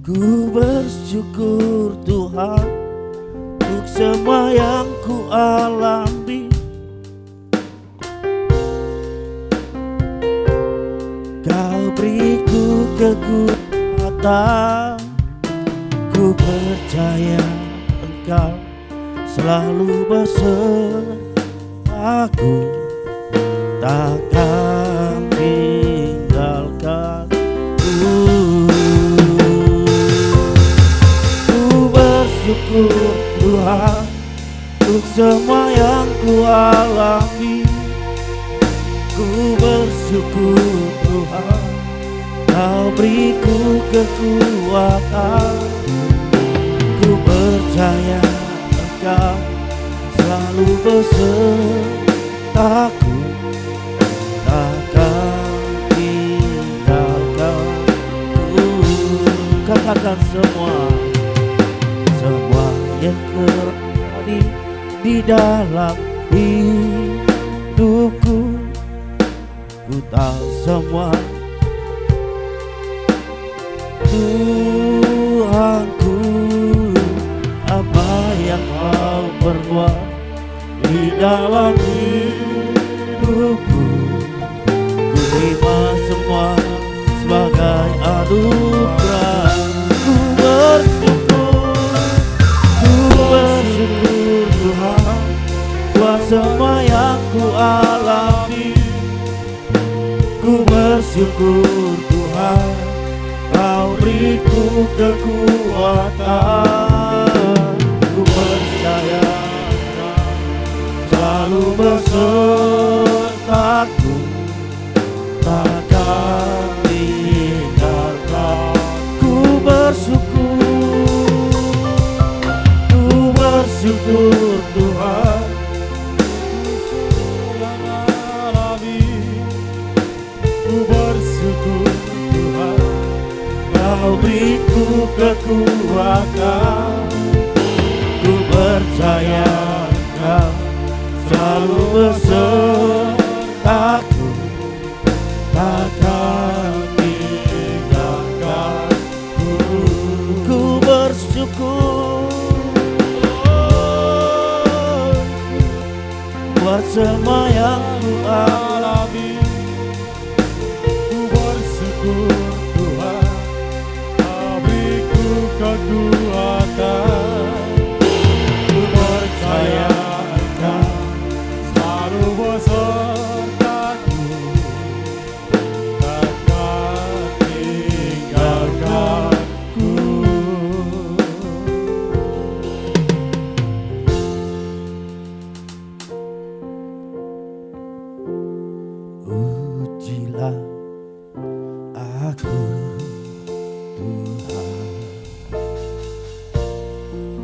Ku bersyukur Tuhan untuk semua yang ku alami. Kau beriku kekuatan, ku percaya Engkau selalu besertaku, takkan tinggalkan ku bersyukur Tuhan untuk semua yang ku alami. Ku bersyukur Tuhan, Kau beriku kekuatan. Ku percaya Engkau selalu besertaku, takkan tinggalkanku. Katakan semua yang terjadi di dalam hidupku. Ku tahu semua Tuhanku, apa yang Kau perbuat di dalam hidupku. Ku terima semua sebagai anugerah. Ku bersyukur Tuhan buat semua yang ku alami. Ku bersyukur Tuhan, Kau beriku kekuatan. Ku percaya selalu besertaku, takkan tinggalkan. Ku bersyukur Tuhan, ku bersyukur Tuhan, Kau beriku kekuatan. Ku percaya Kau selalu besertaku, takkan tinggalkanku. Ku bersyukur buat semua yang ku alami. Ku bersyukur Tuhan, Kau beriku kekuatan. Ku percaya Engkau selalu besertaku, takkan tinggalkanku. Ujilah aku Tuhan,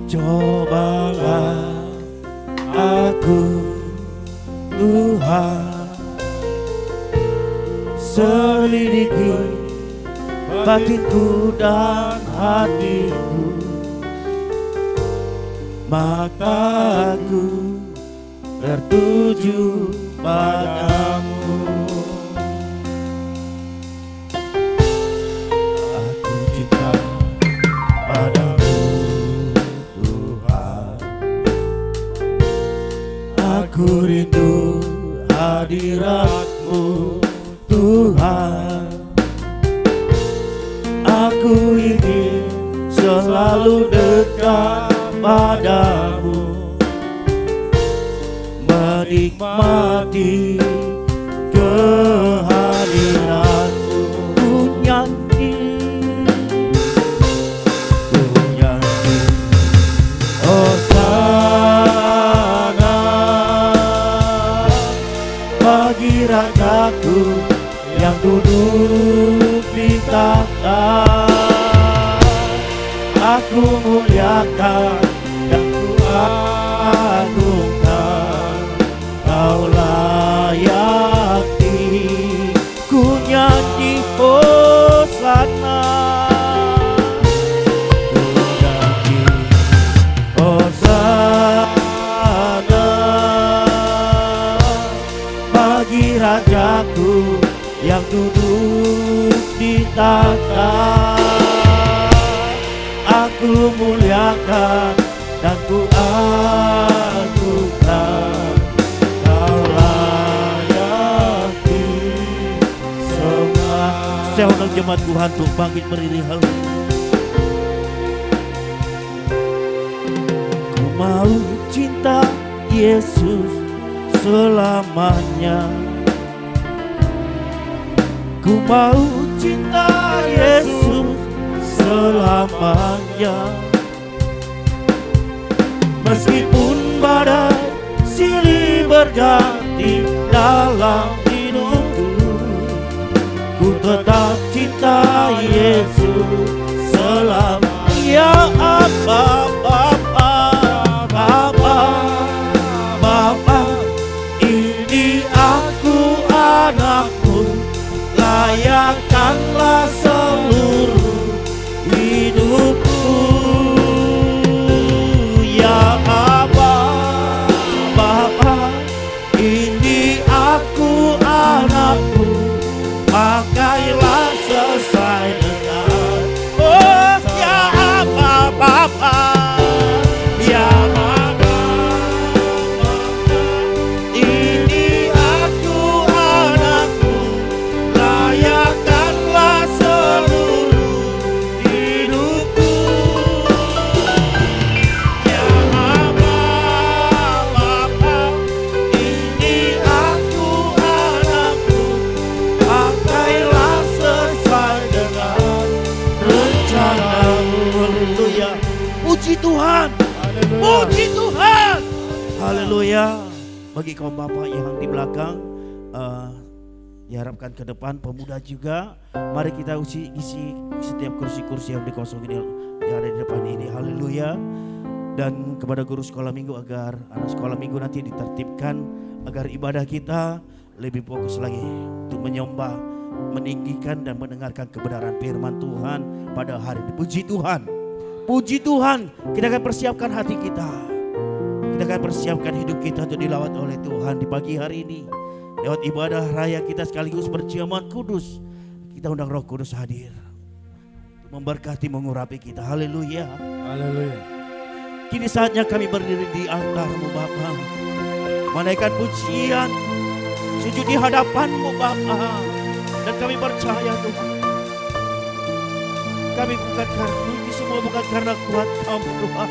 cobalah aku Tuhan, selidiki batinku dan hatiku, maka aku tertuju padamu. Aku cinta padamu Tuhan, aku rindu hadirat-Mu Tuhan. Aku ingin selalu dekat padamu, menikmati kehadiran-Mu. Ku nyanyi Hosana bagi Rajaku yang duduk di tahta. Aku muliakan dan ku agungkan, Kau layakti. Ku nyanyi Hosana, ku nyanyi Hosana bagi Rajaku yang duduk di tahta. ku muliakan dan ku agungkan. Kau layak disembah. Saya undang jemaat Tuhan untuk bangkit berdiri. Haleluya. Ku mau cinta Yesus selamanya. Ku mau cinta Yesus selamanya. Meskipun badai silih berganti dalam hidupku, ku tetap cinta Yesus selamanya. Ya Bapa, Bapa, ini aku anakmu, layakkanlah seluruh hidupku. Ya Bapa, ini aku anakmu, pakailah sesuai dengan ya Bapa, ya Bapa, ini aku anakmu, layakkanlah seluruh hidupku. Ya Bapa, ini aku anakmu, pakailah sesuai dengan rencana-Mu. Haleluya. Puji Tuhan. Puji Tuhan. Haleluya. Bagi kaum bapak yang di belakang, diharapkan ke depan pemuda juga. Mari kita isi setiap kursi-kursi yang dikosongin yang ada di depan ini. Haleluya. Dan kepada guru sekolah minggu agar anak sekolah minggu nanti ditertibkan agar ibadah kita lebih fokus lagi untuk menyembah, meninggikan dan mendengarkan kebenaran firman Tuhan pada hari ini. Puji Tuhan. Puji Tuhan. Kita akan persiapkan hati kita. Kita akan persiapkan hidup kita untuk dilawat oleh Tuhan di pagi hari ini. Lewat ibadah raya kita sekaligus berjemaat kudus. Kita undang Roh Kudus hadir untuk memberkati, mengurapi kita. Haleluya. Haleluya. Kini saatnya kami berdiri di altar-Mu Bapa, menaikkan pujian, sujud di hadapan-Mu Bapa. Dan kami percaya Tuhan, kami bukan karena ini semua bukan karena kuat kami Tuhan,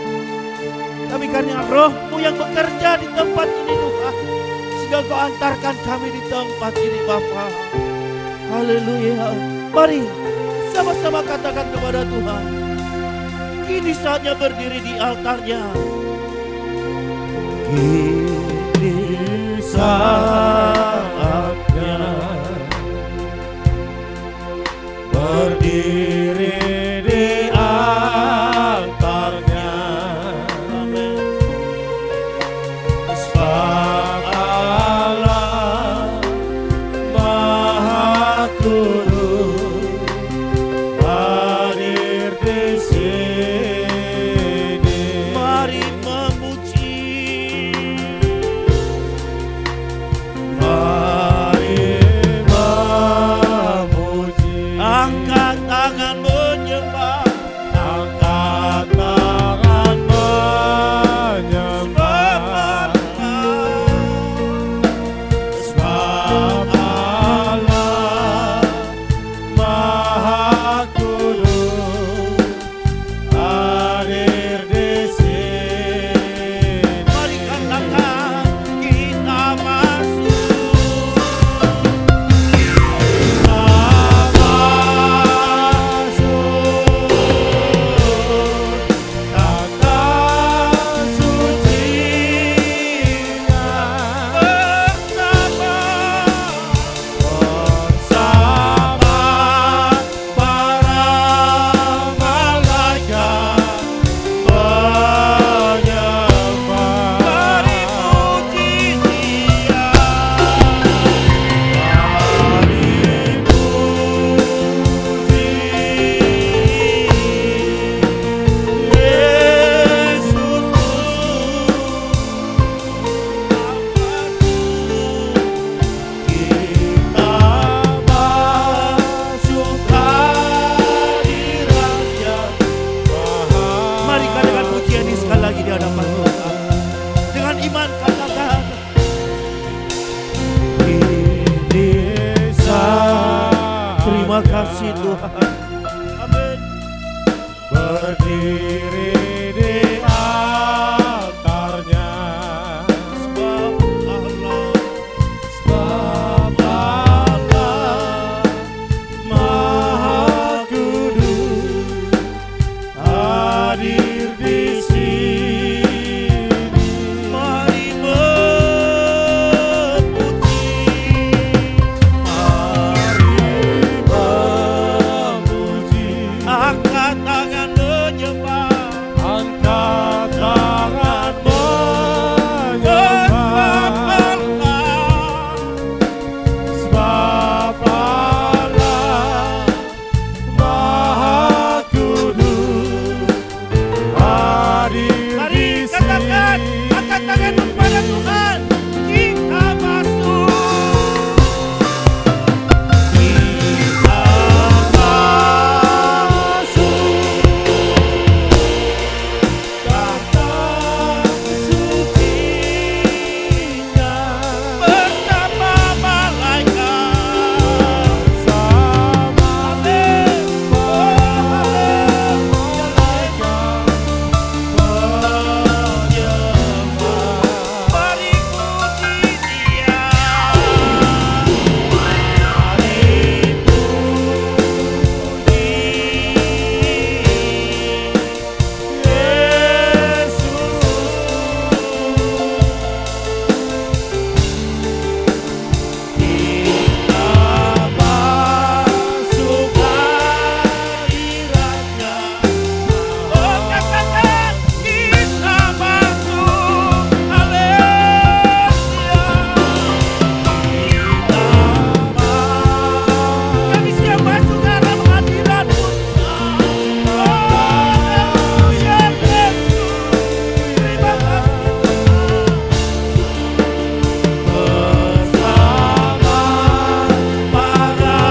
tapi karena Roh-Mu yang bekerja di tempat ini Tuhan, sehingga Kau antarkan kami di tempat ini Bapa. Haleluya. Mari sama-sama katakan kepada Tuhan, kini saatnya berdiri di altarnya. Kini saatnya berdiri di altarnya. Sebab Allah Maha Kudus hadir di sini. Mari memuji, mari memuji. Angkat tangan menyembah, angkat tangan menyembah. Sebab Allah Maha Kudus hadir di sini. Mari katakan kita masuk. Kita masuk Tuhan. Amin. Berdiri di altarnya, Sebab Allah Maha Kudus hadir di sini. mari memuji, angkat tangan menyembah, Angkat tangan sebab menyembah, sebab Allah Maha Kudus hadir Mari di katakan, sini. angkat tangan kepada Tuhan. Kita masuk. Kita Datang sucinya bersama malaikat. sama Amin. Mari puji Dia. Oh, katakan kita masuk. Haleluya. Kami siap masuk dalam hadirat-Mu. Haleluya, Yesus. Terima kasih Tuhan. Bersama para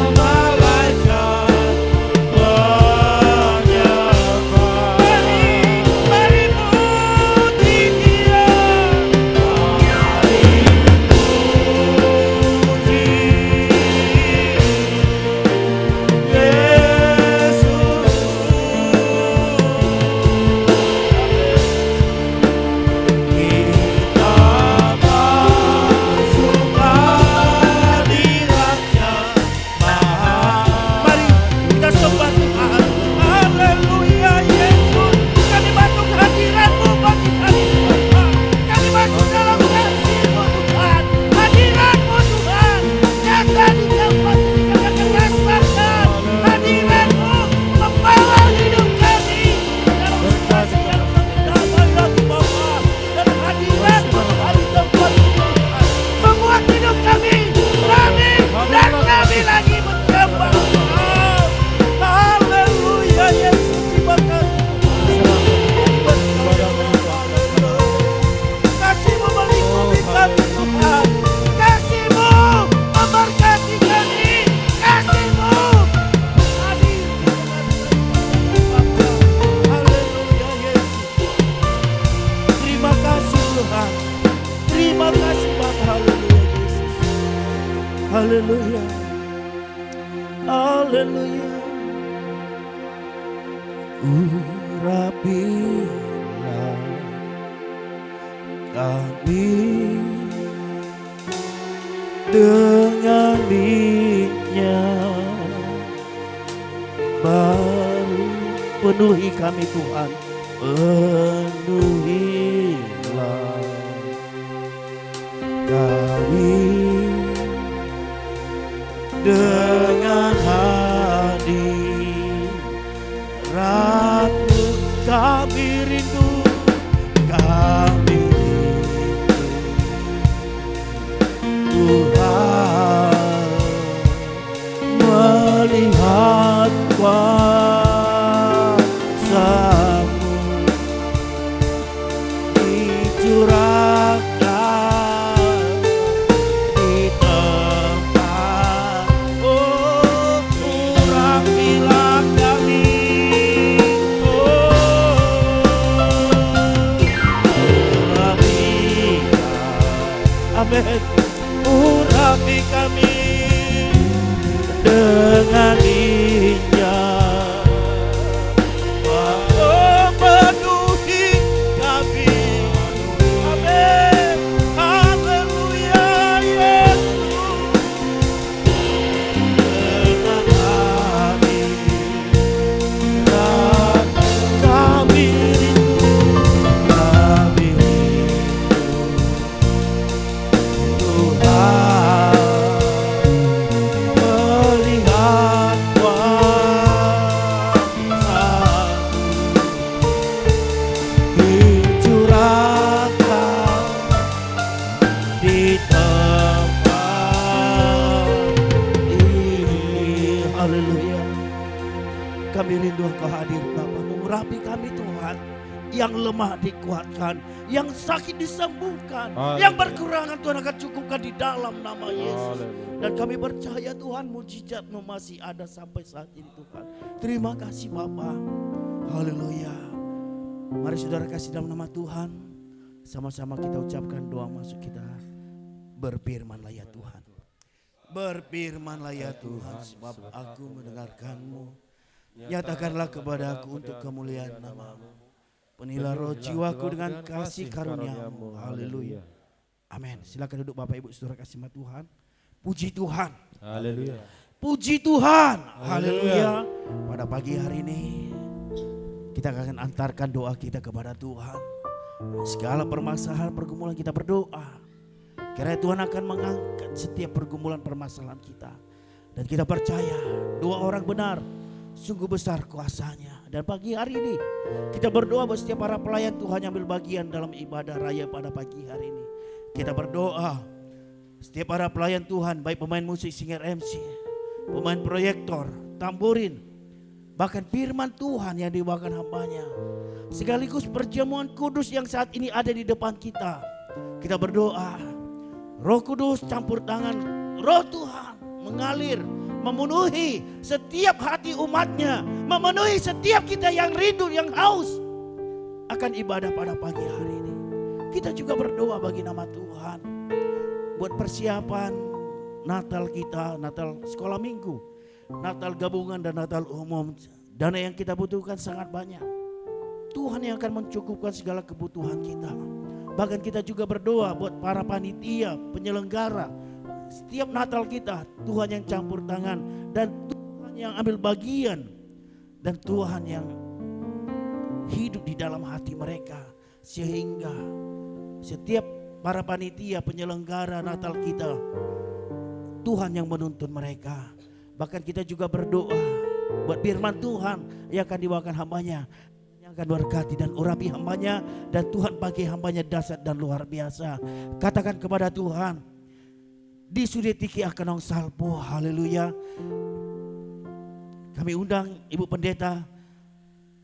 malaikat mari puji Dia. Mari kita sembah Tuhan. Haleluya, Yesus. Kami masuk hadirat-Mu pagi hari ini, Tuhan. Kami masuk dalam kasih-Mu, Tuhan. Hadirat-Mu, Tuhan. Nyata di tempat ini kami akan rasakan hadirat-Mu membawa hidup kami dalam situasi yang sangat damai lagi, Bapa. Dan hadirat-Mu Tuhan di tempat ini, Tuhan, membuat hidup kami ramai dan kami lagi menyembah Tuhan. Haleluya, Yesus. Terima kasih. Kasih-Mu melingkupi kami, Tuhan. Kasih-Mu memberkati kami. Kasih-Mu hadir di tengah-tengah kami, Bapa. Haleluya, Yesus. Terima kasih Tuhan. Terima kasih Bapa. Haleluya, Yesus. Haleluya. Haleluya. Urapilah kami dengan minyak baru. Penuhi kami Tuhan. Penuhilah kami dengan hadirat-Mu. Kami rindu, kami rindu Tuhan, melihat kuasa-Mu dicurahkan di tempat. Oh, Haleluya. Kami rindu Engkau hadir Bapa, mengurapi kami Tuhan. Yang lemah dikuatkan, yang sakit disembuhkan, yang berkurangan Tuhan akan cukupkan di dalam nama Yesus. Dan kami percaya Tuhan mujizat-Mu masih ada sampai saat ini Tuhan. Terima kasih Bapa. Haleluya. Mari saudara kasih dalam nama Tuhan. Sama-sama kita ucapkan doa masuk kita. Berfirmanlah ya Tuhan. Berfirmanlah ya Tuhan, sebab aku mendengarkan-Mu. Nyatakanlah kepada aku untuk kemuliaan nama-Mu. Penuhilah roh jiwaku dengan kasih karunia-Mu. Haleluya. Amin. Silakan duduk Bapak Ibu Saudara kasih Tuhan. Puji Tuhan. Haleluya. Puji Tuhan. Haleluya. Pada pagi hari ini kita akan antarkan doa kita kepada Tuhan. Segala permasalahan pergumulan kita berdoa. Kiranya Tuhan akan mengangkat setiap pergumulan permasalahan kita. Dan kita percaya doa orang benar sungguh besar kuasanya. Dan pagi hari ini kita berdoa buat setiap para pelayan Tuhan yang ambil bagian dalam ibadah raya pada pagi hari ini. Kita berdoa setiap para pelayan Tuhan, baik pemain musik, singer MC, pemain proyektor, tamborin, bahkan firman Tuhan yang dibawakan hambanya, sekaligus perjamuan kudus yang saat ini ada di depan kita. Kita berdoa Roh Kudus campur tangan Roh Tuhan mengalir, memenuhi setiap hati umatnya, memenuhi setiap kita yang rindu, yang haus akan ibadah pada pagi hari ini. Kita juga berdoa bagi nama Tuhan buat persiapan Natal kita, Natal sekolah minggu, Natal gabungan dan Natal umum. Dana yang kita butuhkan sangat banyak. Tuhan yang akan mencukupkan segala kebutuhan kita. Bahkan kita juga berdoa buat para panitia, penyelenggara setiap Natal kita, Tuhan yang campur tangan dan Tuhan yang ambil bagian dan Tuhan yang hidup di dalam hati mereka, sehingga setiap para panitia penyelenggara Natal kita, Tuhan yang menuntun mereka. Bahkan kita juga berdoa buat firman Tuhan yang akan dibawakan hambanya, yang akan berkati dan urapi hambanya, dan Tuhan pakai hambanya dahsyat dan luar biasa. Katakan kepada Tuhan, di sudetiki akanong salpo. Haleluya. Kami undang Ibu Pendeta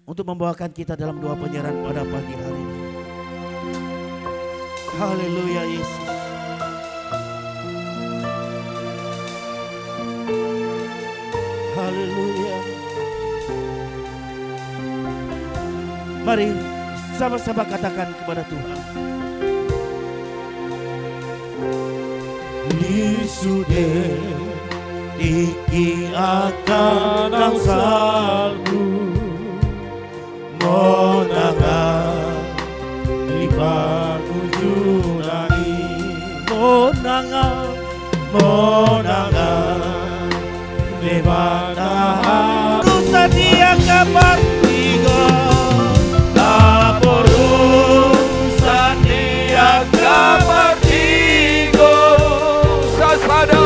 untuk membawakan kita dalam doa penyerahan pada pagi hari ini. Haleluya Yesus. Haleluya. Mari sama-sama katakan kepada Tuhan. Di sudetiki akanong salpo monangan di pagujulani, monangan di batahan rusa dia kapan tiga laporusan dia kapan tiga sasada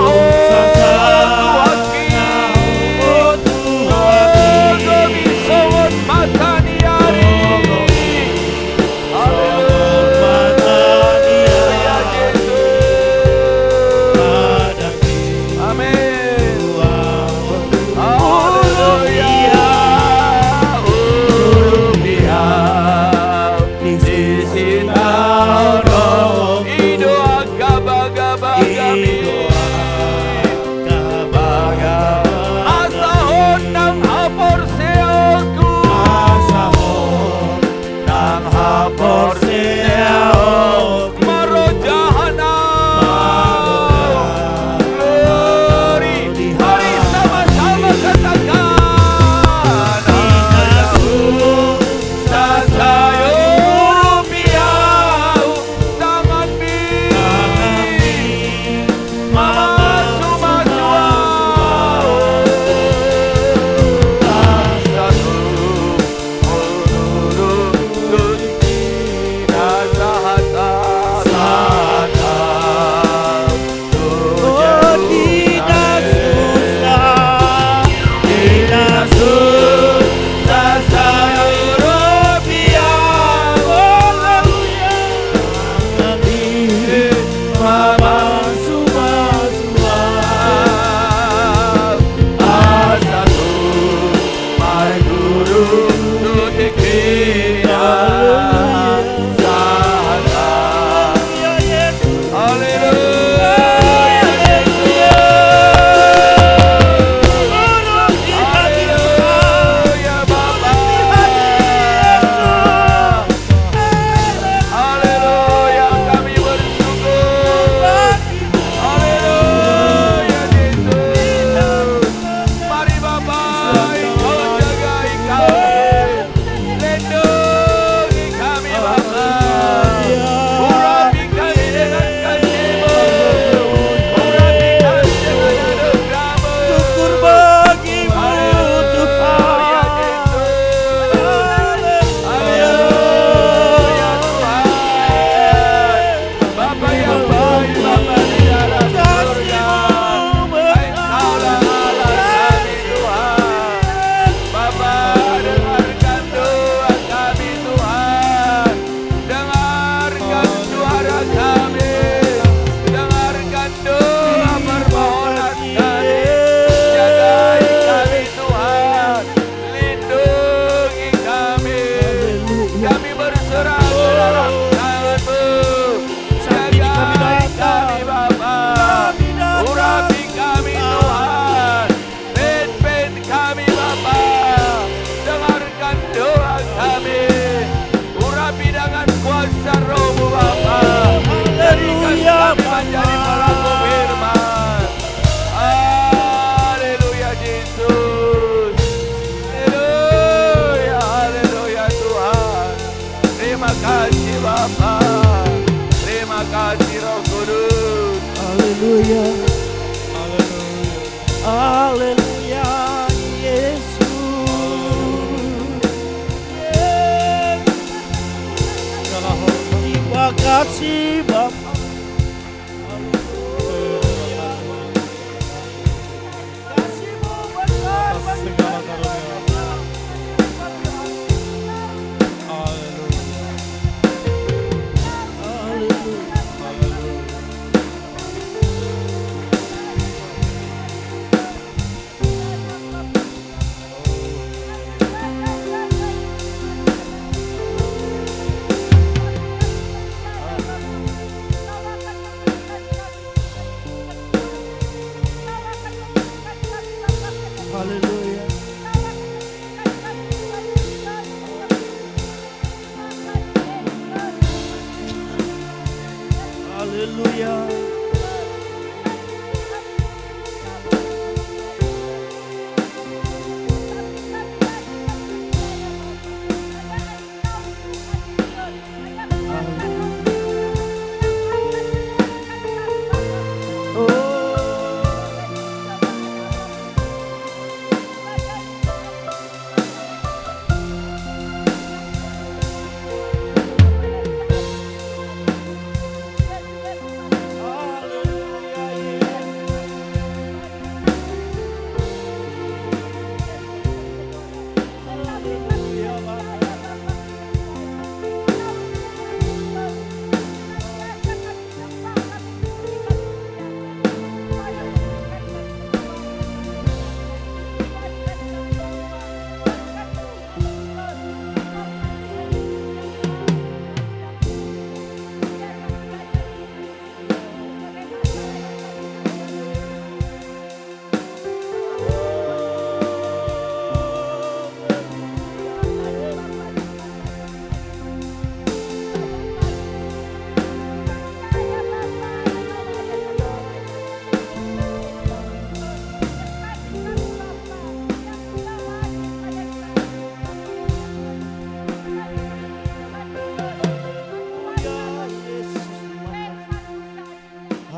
Haleluya. Haleluya. Haleluya Yesus. Segala hormat. Terima kasih Bapa. Kasih-Mu besar Atas segala karunia. Haleluya. Haleluya. Haleluya. Haleluya.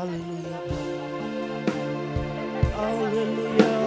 Haleluya. Haleluya. Haleluya.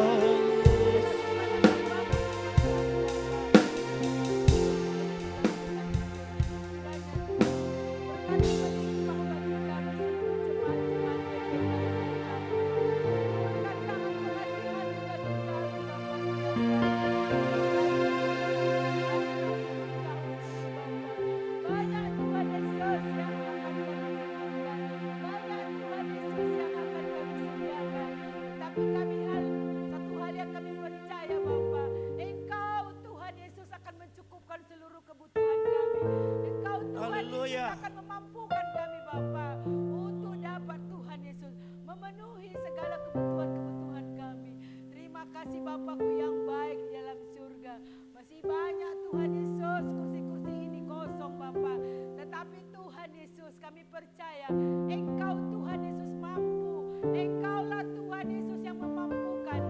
Satu hal yang kami percaya Bapa, Engkau Tuhan Yesus akan mencukupkan seluruh kebutuhan kami. Engkau Tuhan Haleluya. Yesus akan memampukan kami Bapa untuk dapat Tuhan Yesus memenuhi segala kebutuhan-kebutuhan kami. Terima kasih Bapakku yang baik di dalam surga. Masih banyak Tuhan Yesus kursi-kursi ini kosong Bapa. Tetapi Tuhan Yesus kami percaya Engkau Tuhan Yesus mampu. Engkaulah Tuhan Yesus yang memampukan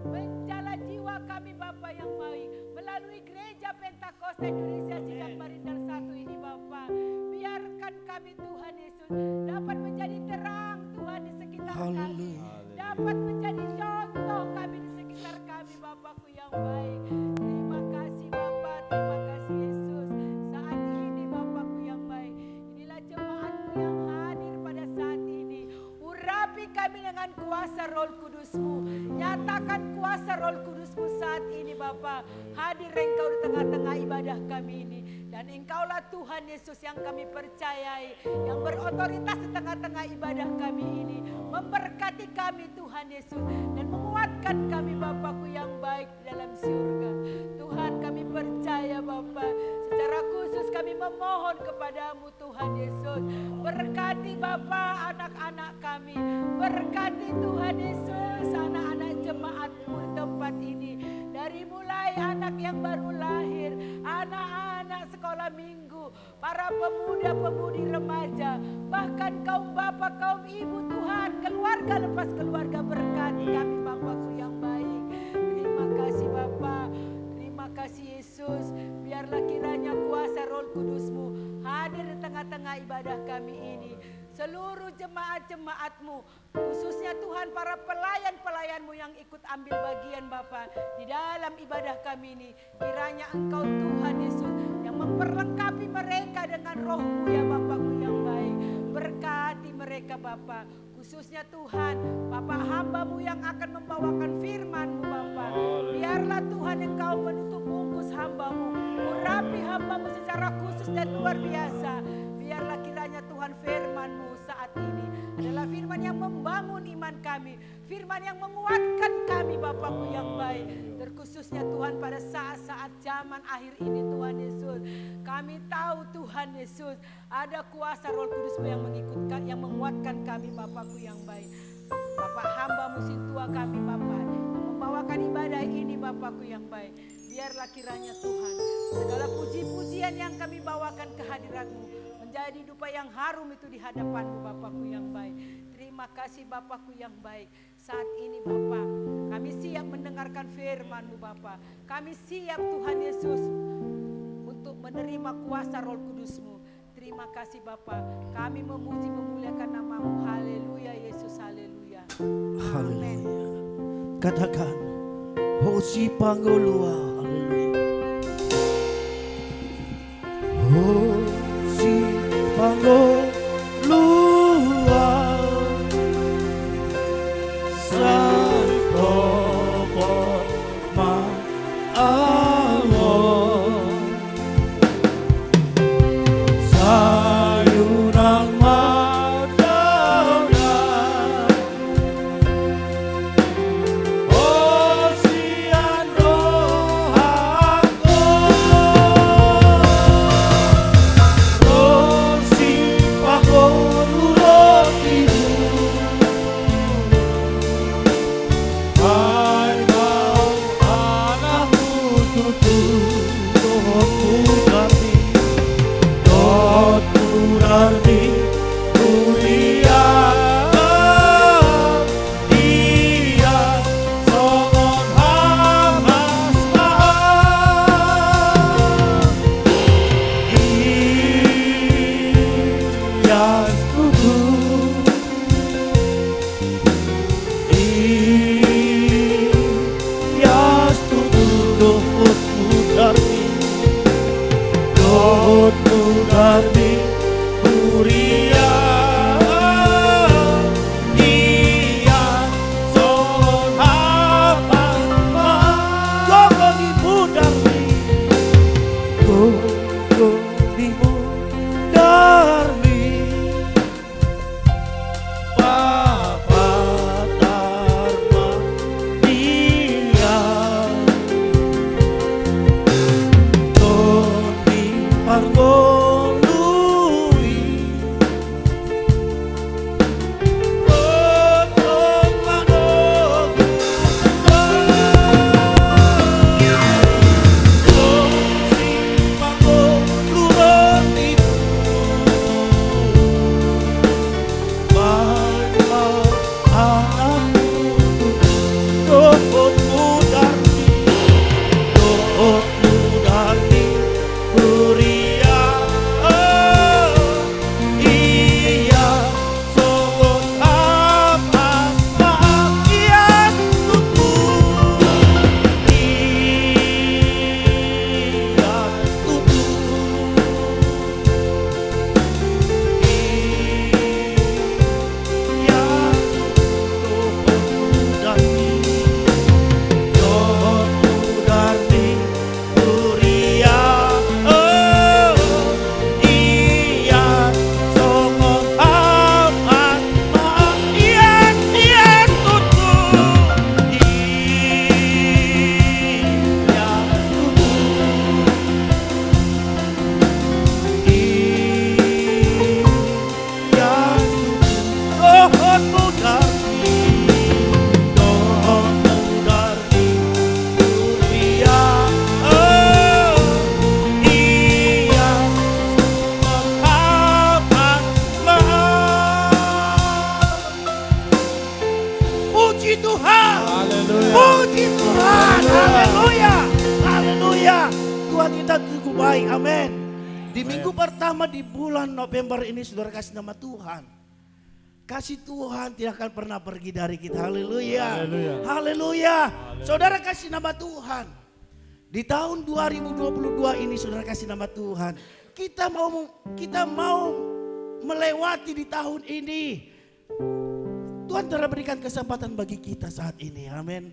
menjala jiwa kami Bapa yang baik melalui gereja Pentakosta Indonesia Sidang Marindar 1 ini Bapa. Biarkan kami Tuhan Yesus dapat menjadi terang Tuhan di sekitar kami. Haleluya. Dapat menjadi contoh kami di sekitar kami Bapakku yang baik. Terima kasih Bapa, terima kasih Yesus. Saat ini Bapakku yang baik, inilah jemaatmu yang hadir pada saat ini. Urapi kami dengan kuasa Roh Kudus-Mu. Nyatakan kuasa Roh Kudus-Mu saat ini Bapa. Hadir Engkau di tengah-tengah ibadah kami ini. Dan Engkaulah Tuhan Yesus yang kami percayai, yang berotoritas di tengah-tengah ibadah kami ini. Memberkati kami Tuhan Yesus dan menguatkan kami Bapakku yang baik di dalam surga. Tuhan kami percaya Bapa, secara khusus kami memohon kepadamu Tuhan Yesus. Berkati Bapa anak-anak kami. Berkati Tuhan Yesus anak-anak jemaatmu di tempat ini. Dari mulai anak yang baru lahir, anak-anak sekolah minggu, para pemuda-pemudi remaja, bahkan kaum bapak, kaum ibu Tuhan, keluarga lepas keluarga, berkati kami Bapakku yang baik. Terima kasih Bapa, terima kasih Yesus. Biarlah kiranya kuasa Roh Kudus-Mu hadir di tengah-tengah ibadah kami ini. seluruh jemaat-jemaat-Mu, khususnya Tuhan para pelayan-pelayan-Mu yang ikut ambil bagian Bapa di dalam ibadah kami ini. Kiranya Engkau Tuhan Yesus yang memperlengkapi mereka dengan roh-Mu ya Bapakku yang baik. Berkati mereka Bapa, khususnya Tuhan Bapak hamba-Mu yang akan membawakan firman-Mu Bapa. Biarlah Tuhan Engkau menutup bungkus hamba-Mu, urapi hamba-Mu secara khusus dan luar biasa. Biarlah kiranya Tuhan firman-Mu saat ini adalah firman yang membangun iman kami, firman yang menguatkan kami Bapakku yang baik. Terkhususnya Tuhan pada saat-saat zaman akhir ini Tuhan Yesus, kami tahu Tuhan Yesus ada kuasa Roh Kudus-Mu yang mengikutkan, yang menguatkan kami Bapakku yang baik. Bapak hamba-Mu sintua kami Bapak yang membawakan ibadah ini Bapakku yang baik. Biarlah kiranya Tuhan segala puji-pujian yang kami bawakan ke hadirat-Mu menjadi dupa yang harum itu di hadapan-Mu Bapakku yang baik. Terima kasih Bapakku yang baik. Saat ini Bapa, kami siap mendengarkan firman-Mu Bapa. Kami siap Tuhan Yesus untuk menerima kuasa Roh Kudus-Mu. Terima kasih Bapa. Kami memuji memuliakan nama-Mu. Haleluya Yesus, haleluya. Haleluya. Katakan, Hosi Pangolua. Haleluya. Hosi Pangolua. Santo Poma Awon. Sayunang Madonna. Osian Rohako. Rosi Pangolua Ibu. Ay mau anakku tutup rohku kami. Doturani kuliah dia songon hamas iya setuju iya setuju dohutmu dari Kuria iya son apa gogo di budarmi gogo di budarmi Papa Dharma dia Toni Pargolui Potong Manog Tosi Pangoluron itu Baiklah anakku Dohotmu dari Kuria iya songon hamas maaf iya tutup iya tutup iya dohotmu dari Kuria iya songon hamas maaf iya tutup iya tutup iya dohotmu dari Kuria iya hamas maaf. Puji Tuhan, Haleluya. puji Tuhan, haleluya, haleluya. Tuhan kita cukup baik, amin. Di minggu pertama di bulan November ini saudara kasih nama Tuhan. Kasih Tuhan tidak akan pernah pergi dari kita. Haleluya. Haleluya. Haleluya. Saudara kasih nama Tuhan. Di tahun 2022 ini saudara kasih nama Tuhan. Kita mau melewati di tahun ini. Tuhan telah berikan kesempatan bagi kita saat ini. Amin.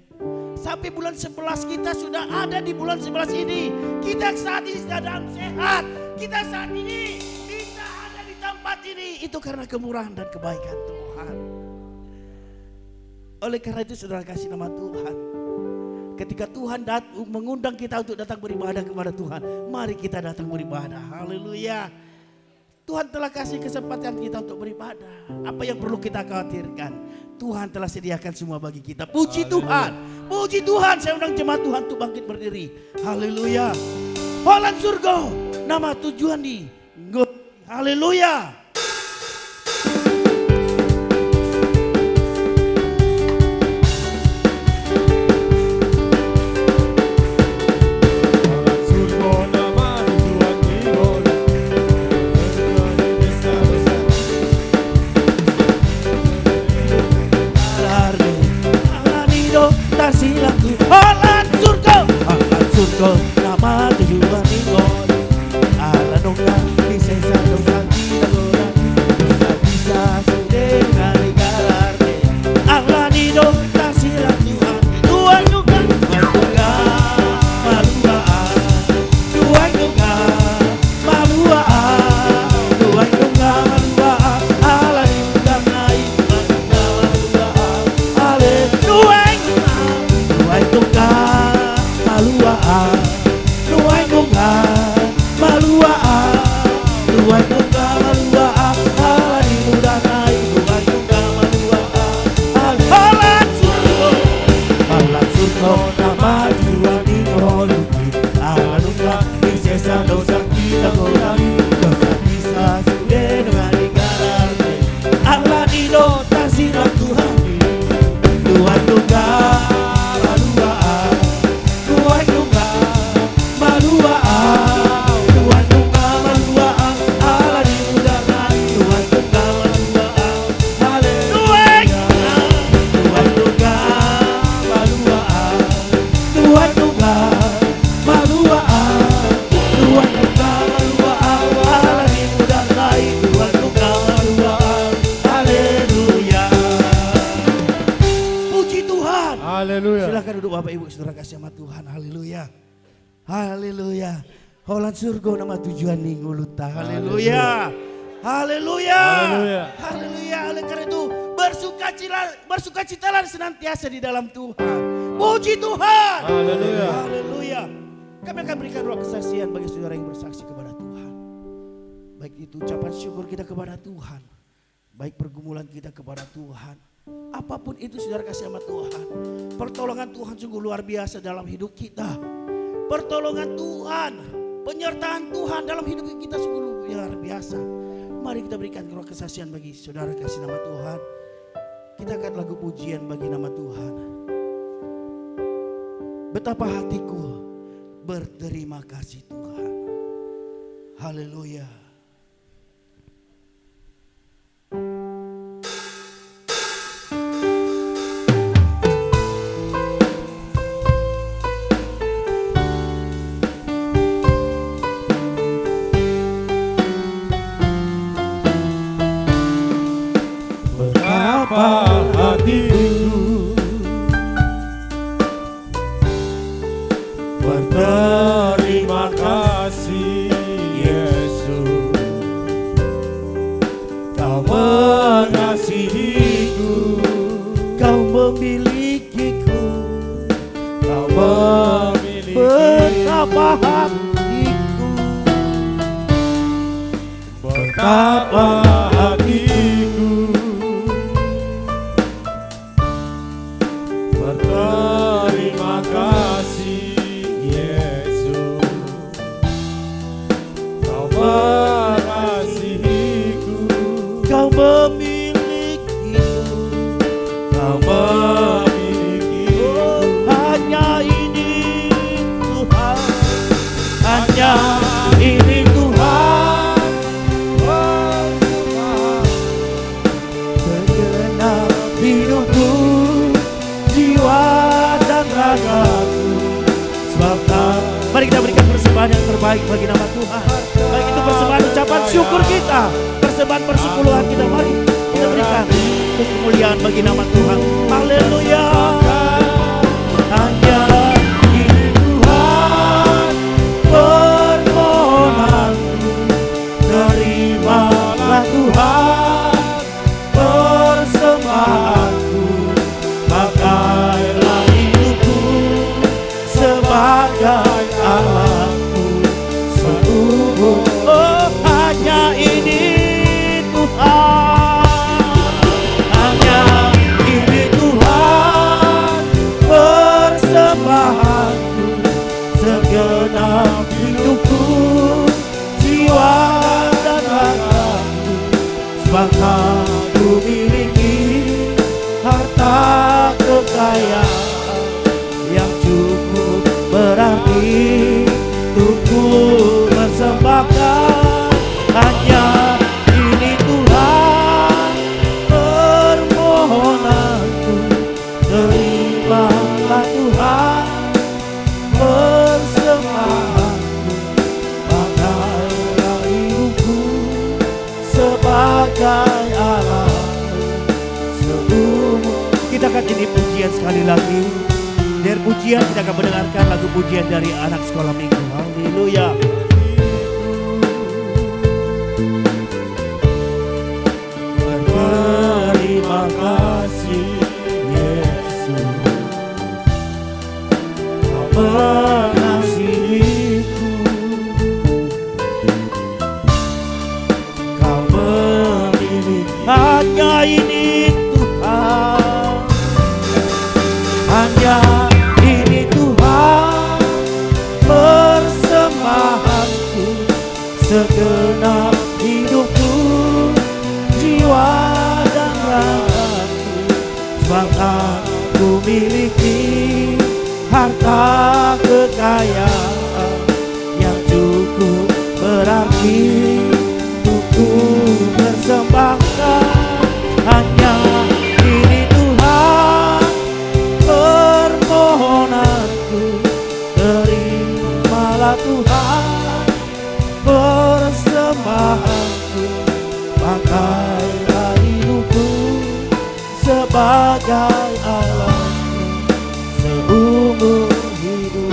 Sampai bulan 11 kita sudah ada di bulan 11 ini. Kita saat ini sudah dalam sehat. Kita saat ini bisa ada di tempat ini. Itu karena kemurahan dan kebaikan Tuhan. Oleh karena itu saudara kasih nama Tuhan. Ketika Tuhan mengundang kita untuk datang beribadah kepada Tuhan, mari kita datang beribadah. Haleluya. Tuhan telah kasih kesempatan kita untuk beribadah. Apa yang perlu kita khawatirkan? Tuhan telah sediakan semua bagi kita. Puji Tuhan. Puji Tuhan. Saya undang jemaat Tuhan untuk bangkit berdiri. Haleluya. Holland surga. Nama tujuan di. Haleluya. Holland surga, nama tujuan ingol. Ala donggang di sesa donggang tidak gorang. Bisa sudah dari galarnya. Ala nido tak silang Tuhan. Tuhan juga maluaan. Tuhan juga maluaan. Tuhan juga maluaan. Ala juga naik maluaan. Ale Tuhan maluaan, Tuhan bunga maluaan, Tuhan bunga maluaan, hari muda naik, Tuhan bunga maluaan, Holland surga, nama Tuhan di koluki, anugerah di sesa dosa kita kurangi, dosa bisa sudah dengan digarami, Allah dinotasi Tuhan, Tuhan bunga. Silakan duduk Bapak Ibu Saudara kasih sama Tuhan. Haleluya. Haleluya. Holland surga nama tujuan Ninguluta. Haleluya. Haleluya. Haleluya. Haleluya. Oleh karena itu bersukacitalah senantiasa di dalam Tuhan. Puji Tuhan. Haleluya. Haleluya. Kami akan berikan roh kesaksian bagi saudara yang bersaksi kepada Tuhan. Baik itu ucapan syukur kita kepada Tuhan. Baik pergumulan kita kepada Tuhan. Apapun itu saudara kasih sama Tuhan. Pertolongan Tuhan sungguh luar biasa dalam hidup kita. Pertolongan Tuhan, penyertaan Tuhan dalam hidup kita sungguh luar biasa. Mari kita berikan roh kesaksian bagi saudara kasih nama Tuhan. Kita akan lagu pujian bagi nama Tuhan. Betapa hatiku berterima kasih Tuhan. Haleluya. Hatiku berterima kasih Yesus, Kau mengasihiku, Kau memilikiku, Kau memiliki betapa hatiku, betapa hatiku berterima kasih Yesus, Kau mengasihiku, Kau memilikiku, Kau memilikiku. hanya ini Tuhan, hanya ini Tuhan, Mari kita berikan persembahan yang terbaik bagi nama Tuhan. Baik itu persembahan ucapan syukur kita, persembahan persepuluhan kita, mari kita berikan untuk kemuliaan bagi nama Tuhan. Haleluya. Hanya ini Tuhan permohonanku, terimalah Tuhan persembahanku, pakailah hidupku sebagai Allahku seumur. Oh, hanya ini Tuhan, hanya ini Tuhan persembahanku, segenap hidupku, jiwa dan ragaku, sebangsa ku miliki harta kekayaan yang cukup berarti untuk ku persembahkan. Hanya ini Tuhan permohonanku, terimalah Tuhan persembahanku, pakailah hidupku sebagai Allahku seumur. Kita akan jadi pujian sekali lagi. Dari pujian kita akan mendengarkan lagu pujian dari anak sekolah minggu. Haleluya. Berterima kasih Yesus, Kau mengasihiku, Kau memilih. Hanya ini Tuhan, hanya ini Tuhan persembahanku, segenap hidupku, jiwa dan ragaku, sebangsa ku miliki harta kekayaan yang cukup berarti untuk ku persembahkan. Hanya ini Tuhan permohonanku, terimalah Tuhan persembahanku, pakailah hidupku sebagai Allahku seumur hidupku.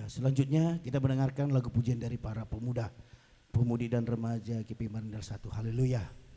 Selanjutnya kita mendengarkan lagu pujian dari para pemuda, pemudi dan remaja GP Marindal 1. Haleluya.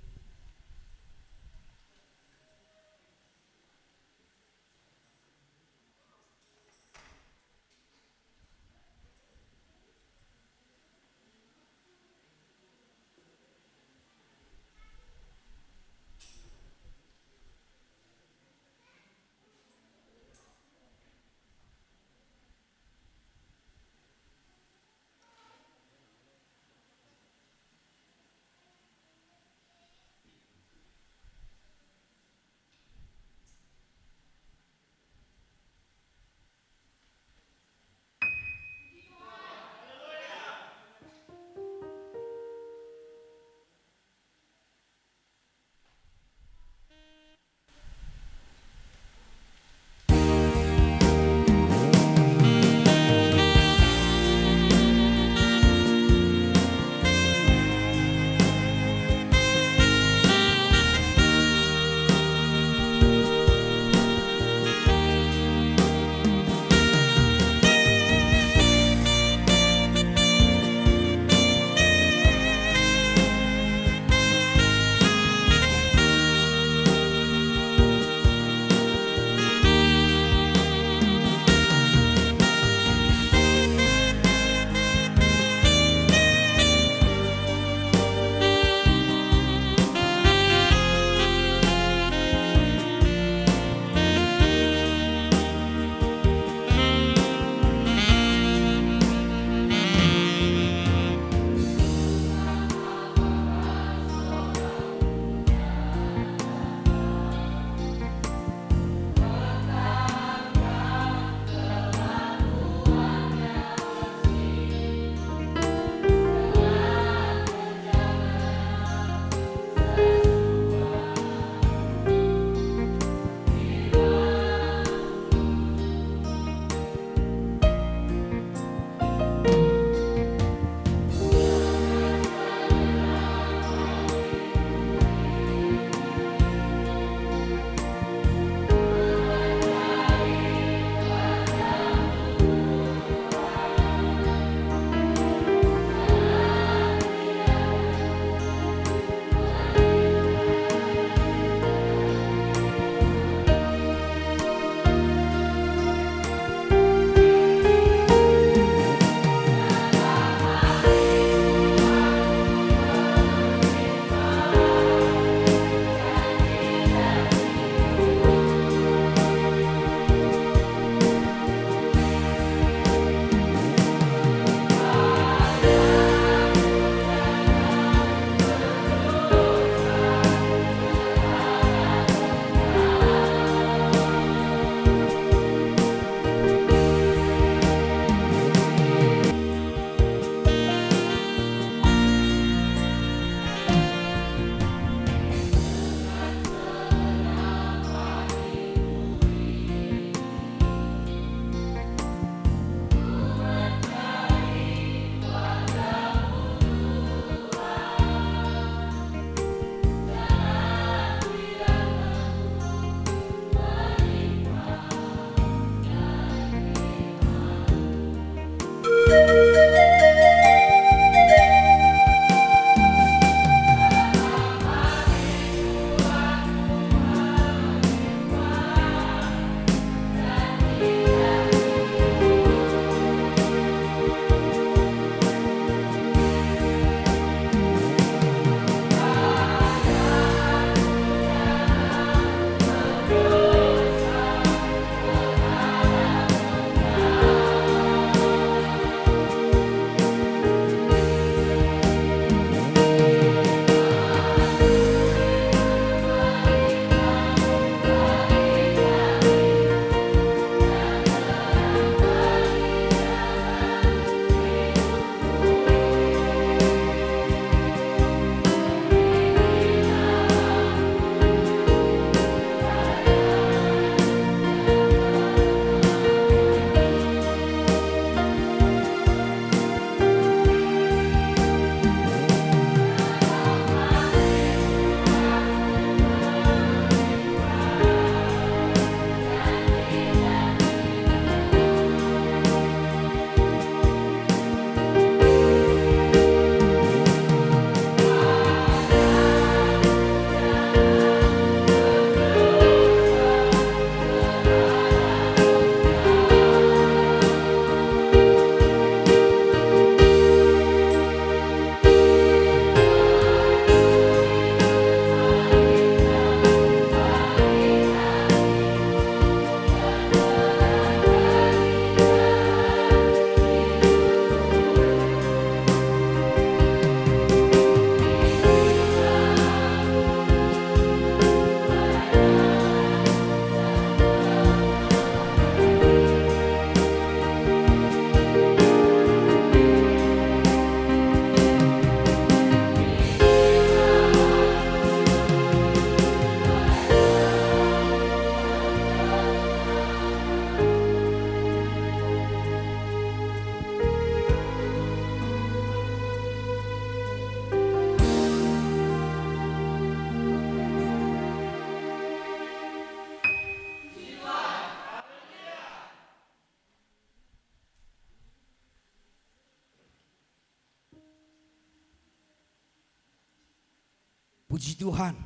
Puji Tuhan.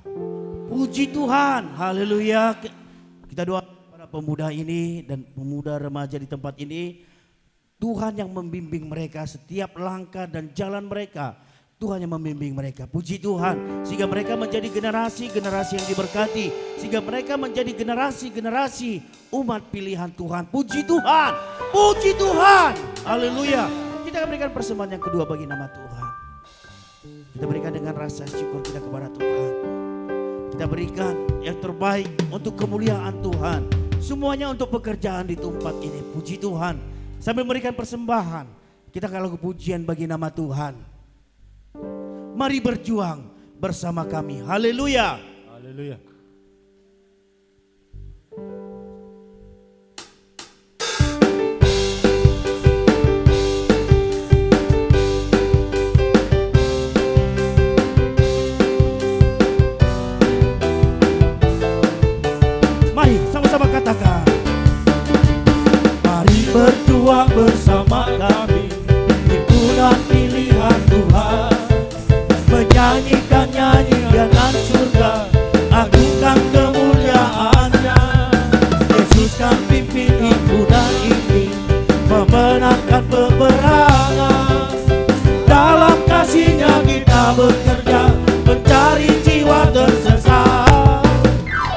Puji Tuhan. Haleluya. Kita doa para pemuda ini dan pemuda remaja di tempat ini. Tuhan yang membimbing mereka setiap langkah dan jalan mereka. Tuhan yang membimbing mereka. Puji Tuhan. Sehingga mereka menjadi generasi-generasi yang diberkati. Sehingga mereka menjadi generasi-generasi umat pilihan Tuhan. Puji Tuhan. Puji Tuhan. Haleluya. Kita akan berikan persembahan yang kedua bagi nama Tuhan. Kita berikan dengan rasa syukur kita kepada Tuhan. Kita berikan yang terbaik untuk kemuliaan Tuhan. Semuanya untuk pekerjaan di tempat ini. Puji Tuhan. Sambil memberikan persembahan, kita akan lakukan pujian bagi nama Tuhan. Mari berjuang bersama kami. Haleluya. Haleluya. Mari sama-sama katakan. Mari berjuang bersama kami, himpunan pilihan Tuhan, menyanyikan nyanyian surga, agungkan kemuliaan-Nya. Yesus kan pimpin himpunan ini, memenangkan peperangan. Dalam kasih-Nya kita bekerja, mencari jiwa tersesat.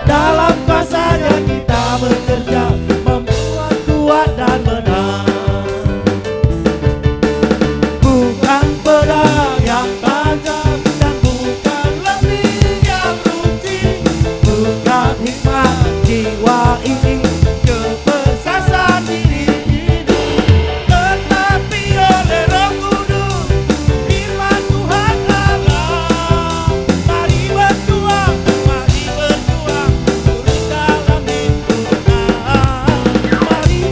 Dalam kuasa-Nya kita bekerja, membuat kuat dan menang. Bukan pedang yang tajam dan bukan lembing yang runcing, bukan hikmat jiwa ini, kebesaran diri ini, tetapi oleh Roh Kudus, firman Tuhan Allah. Mari berjuang, turun dalam himpunan. Mari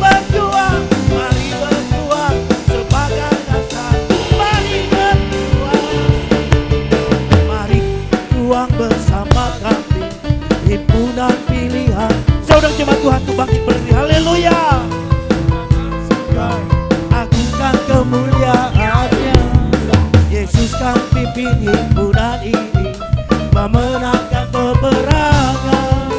berjuang sebagai dasar. Mari berjuang bersama kami, himpunan pilihan. Saudara jemaat Tuhan tuh bangkit berdiri. Haleluya. Agungkan kemuliaan-Nya. Yesus kan pimpin himpunan ini, memenangkan peperangan.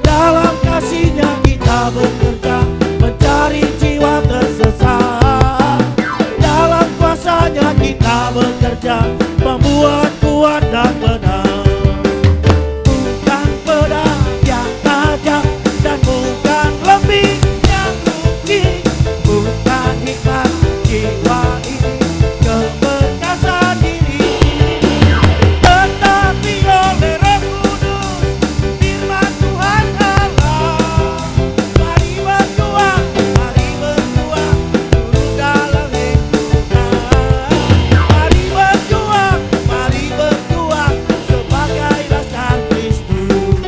Dalam kasih-Nya kita bekerja, mencari jiwa tersesat. Dalam kuasa-Nya kita bekerja, membuat kuat dan menang. Bukan pedang yang tajam dan bukan lembing yang runcing, bukan hikmat jiwa ini, kebesaran diri ini, tetapi oleh Roh Kudus, firman Tuhan Allah. Mari berjuang, turun dalam himpunan. Mari berjuang sebagai dasar Kristus.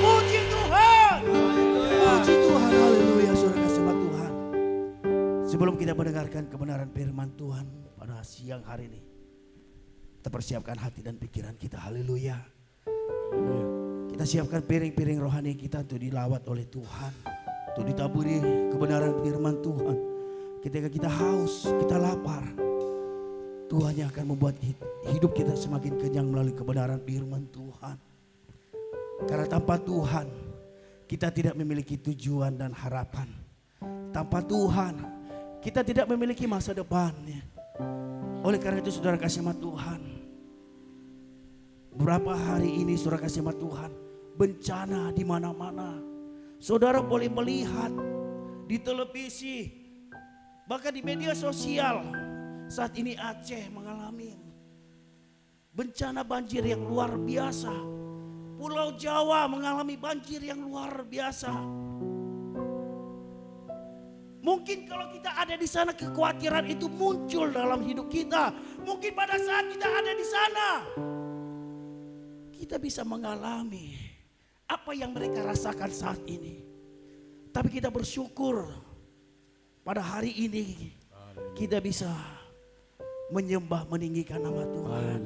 Puji Tuhan. Puji Tuhan. Haleluya. Saudara kasih sama Tuhan. Sebelum kita mendengarkan kebenaran firman Tuhan pada siang hari ini, kita persiapkan hati dan pikiran kita. Haleluya. Kita siapkan piring-piring rohani kita untuk dilawat oleh Tuhan, untuk ditaburi kebenaran firman Tuhan. Ketika kita haus, kita lapar, Tuhan yang akan membuat hidup kita semakin kenyang melalui kebenaran firman Tuhan. Karena tanpa Tuhan, kita tidak memiliki tujuan dan harapan. Tanpa Tuhan, kita tidak memiliki masa depan. Oleh karena itu saudara kasih sama Tuhan, beberapa hari ini saudara kasih sama Tuhan, bencana di mana-mana. Saudara boleh melihat di televisi, bahkan di media sosial. Saat ini Aceh mengalami bencana banjir yang luar biasa. Pulau Jawa mengalami banjir yang luar biasa. Mungkin kalau kita ada di sana, kekhawatiran itu muncul dalam hidup kita. Mungkin pada saat kita ada di sana, kita bisa mengalami apa yang mereka rasakan saat ini. Tapi kita bersyukur pada hari ini kita bisa menyembah, meninggikan nama Tuhan.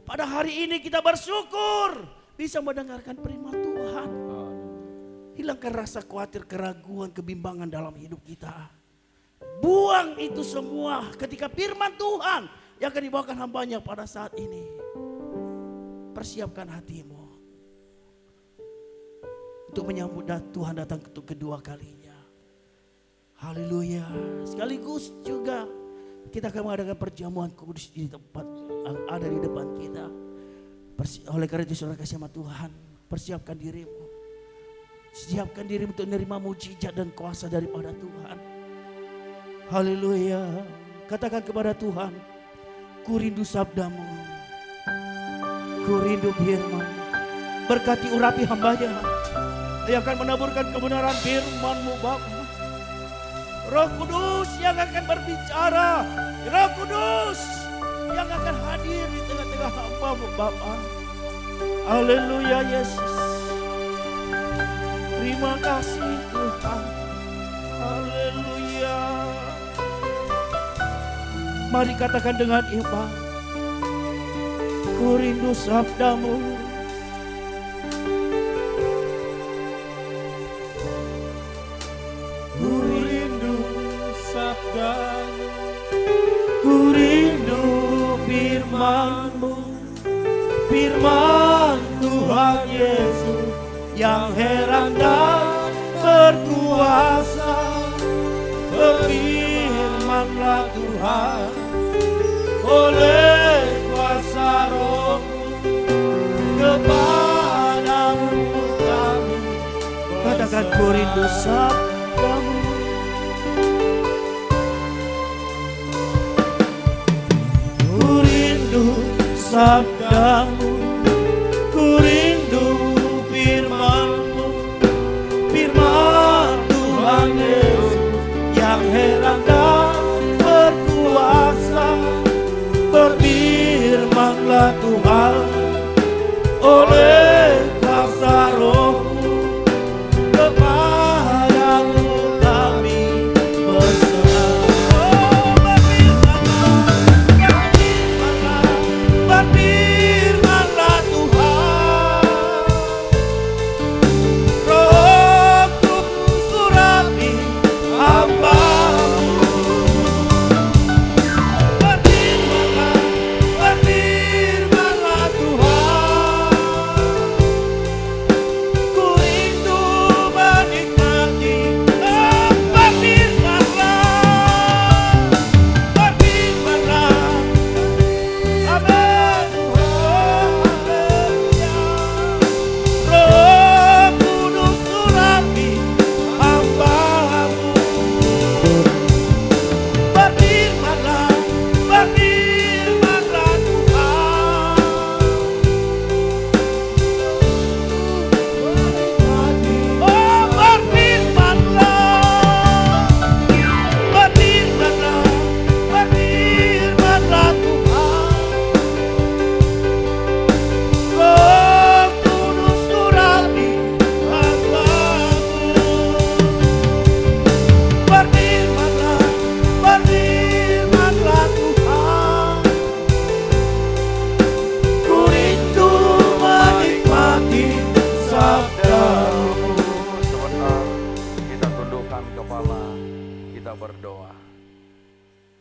Pada hari ini kita bersyukur bisa mendengarkan firman Tuhan. Hilangkan rasa khawatir, keraguan, kebimbangan dalam hidup kita. Buang itu semua ketika firman Tuhan yang akan dibawakan hambanya pada saat ini. persiapkan hatimu untuk menyambut Tuhan datang untuk kedua kalinya. Haleluya. Sekaligus juga kita akan mengadakan perjamuan kudus di tempat yang ada di depan kita. Oleh karena itu saudara kasih sama Tuhan, persiapkan dirimu. Siapkan dirimu untuk menerima mujizat dan kuasa daripada Tuhan. Haleluya. Katakan kepada Tuhan, ku rindu sabdamu, ku rindu firman. Berkati urapi hambanya yang akan menaburkan kebenaran firman-Mu Bapa. Roh Kudus yang akan berbicara, Roh Kudus yang akan hadir di tengah-tengah hamba-Mu Bapa. Haleluya Yesus. Terima kasih Tuhan. Haleluya. Mari katakan dengan iman, ku rindu sabdamu. Ku rindu sabdamu, ku rindu firman-Mu, firman Tuhan Yesus yang heran dan berkuasa. Berfirmanlah Tuhan oleh kuasa Roh-Mu, kepadamu kami. Katakan ku rindu sabdamu. Ku rindu sabdamu, ku rindu firman-Mu, firman Tuhan Yesus yang heran dan berkuasa. Berfirmanlah Tuhan oleh kuasa Roh-Mu, kepada